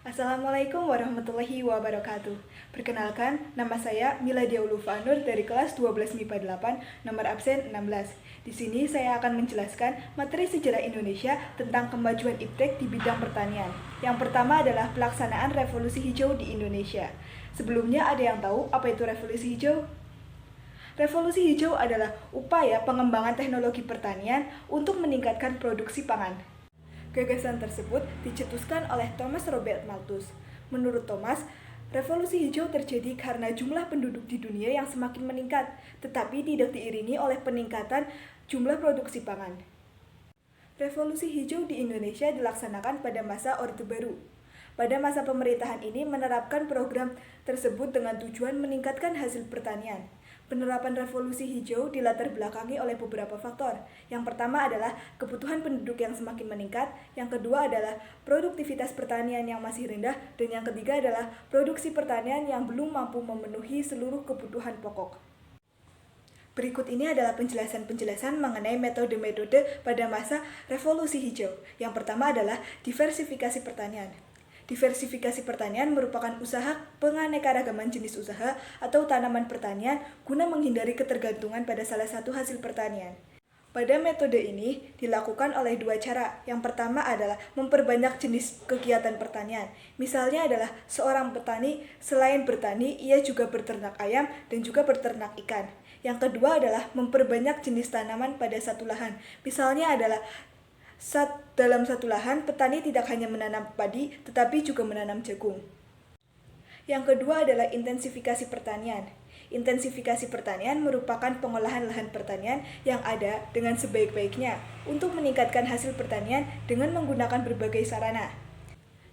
Assalamualaikum warahmatullahi wabarakatuh. Perkenalkan, nama saya Miladia Ulufanur dari kelas 12 MIPA 8, nomor absen 16. Di sini saya akan menjelaskan materi sejarah Indonesia tentang kemajuan iptek di bidang pertanian. Yang pertama adalah pelaksanaan revolusi hijau di Indonesia. Sebelumnya ada yang tahu apa itu revolusi hijau? Revolusi hijau adalah upaya pengembangan teknologi pertanian untuk meningkatkan produksi pangan. Gagasan tersebut dicetuskan oleh Thomas Robert Malthus. Menurut Thomas, revolusi hijau terjadi karena jumlah penduduk di dunia yang semakin meningkat, tetapi tidak diiringi oleh peningkatan jumlah produksi pangan. Revolusi hijau di Indonesia dilaksanakan pada masa Orde Baru. Pada masa pemerintahan ini menerapkan program tersebut dengan tujuan meningkatkan hasil pertanian. Penerapan revolusi hijau dilatar belakangi oleh beberapa faktor. Yang pertama adalah kebutuhan penduduk yang semakin meningkat, yang kedua adalah produktivitas pertanian yang masih rendah, dan yang ketiga adalah produksi pertanian yang belum mampu memenuhi seluruh kebutuhan pokok. Berikut ini adalah penjelasan-penjelasan mengenai metode-metode pada masa revolusi hijau. Yang pertama adalah diversifikasi pertanian. Diversifikasi pertanian merupakan usaha penganekaragaman jenis usaha atau tanaman pertanian guna menghindari ketergantungan pada salah satu hasil pertanian. Pada metode ini dilakukan oleh dua cara. Yang pertama adalah memperbanyak jenis kegiatan pertanian. Misalnya adalah seorang petani selain bertani, ia juga berternak ayam dan juga berternak ikan. Yang kedua adalah memperbanyak jenis tanaman pada satu lahan. Misalnya adalah dalam satu lahan, petani tidak hanya menanam padi, tetapi juga menanam jagung. Yang kedua adalah intensifikasi pertanian. Intensifikasi pertanian merupakan pengolahan lahan pertanian yang ada dengan sebaik-baiknya untuk meningkatkan hasil pertanian dengan menggunakan berbagai sarana.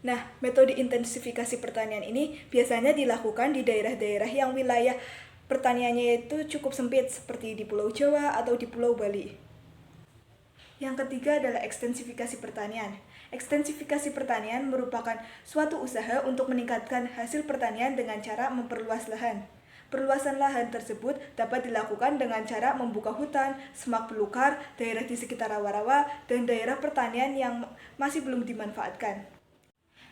Nah, metode intensifikasi pertanian ini biasanya dilakukan di daerah-daerah yang wilayah pertaniannya itu cukup sempit, seperti di Pulau Jawa atau di Pulau Bali. Yang ketiga adalah ekstensifikasi pertanian. Ekstensifikasi pertanian merupakan suatu usaha untuk meningkatkan hasil pertanian dengan cara memperluas lahan. Perluasan lahan tersebut dapat dilakukan dengan cara membuka hutan, semak belukar, daerah di sekitar rawa-rawa, dan daerah pertanian yang masih belum dimanfaatkan.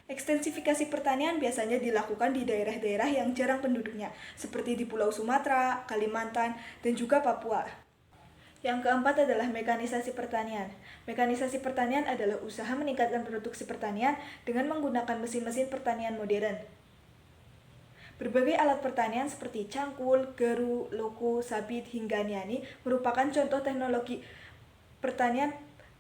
Ekstensifikasi pertanian biasanya dilakukan di daerah-daerah yang jarang penduduknya, seperti di Pulau Sumatera, Kalimantan, dan juga Papua. Yang keempat adalah mekanisasi pertanian. Mekanisasi pertanian adalah usaha meningkatkan produksi pertanian dengan menggunakan mesin-mesin pertanian modern. Berbagai alat pertanian seperti cangkul, garu, loko, sabit, hingga niani merupakan contoh teknologi pertanian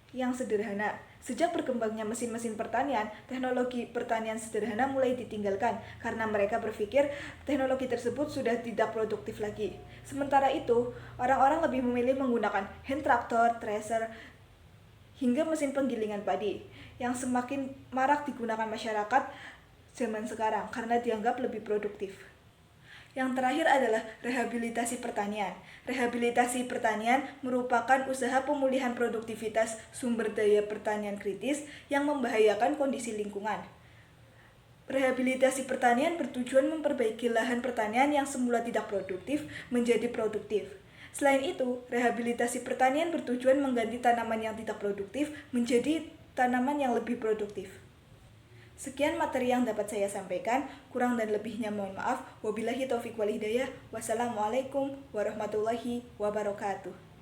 yang sederhana. Sejak berkembangnya mesin-mesin pertanian, teknologi pertanian sederhana mulai ditinggalkan karena mereka berpikir teknologi tersebut sudah tidak produktif lagi. Sementara itu, orang-orang lebih memilih menggunakan hand tractor, thresher, hingga mesin penggilingan padi yang semakin marak digunakan masyarakat zaman sekarang karena dianggap lebih produktif. Yang terakhir adalah rehabilitasi pertanian. Rehabilitasi pertanian merupakan usaha pemulihan produktivitas sumber daya pertanian kritis yang membahayakan kondisi lingkungan. Rehabilitasi pertanian bertujuan memperbaiki lahan pertanian yang semula tidak produktif menjadi produktif. Selain itu, rehabilitasi pertanian bertujuan mengganti tanaman yang tidak produktif menjadi tanaman yang lebih produktif. Sekian materi yang dapat saya sampaikan, kurang dan lebihnya mohon maaf. Wabillahi taufiq wal hidayah. Wassalamualaikum warahmatullahi wabarakatuh.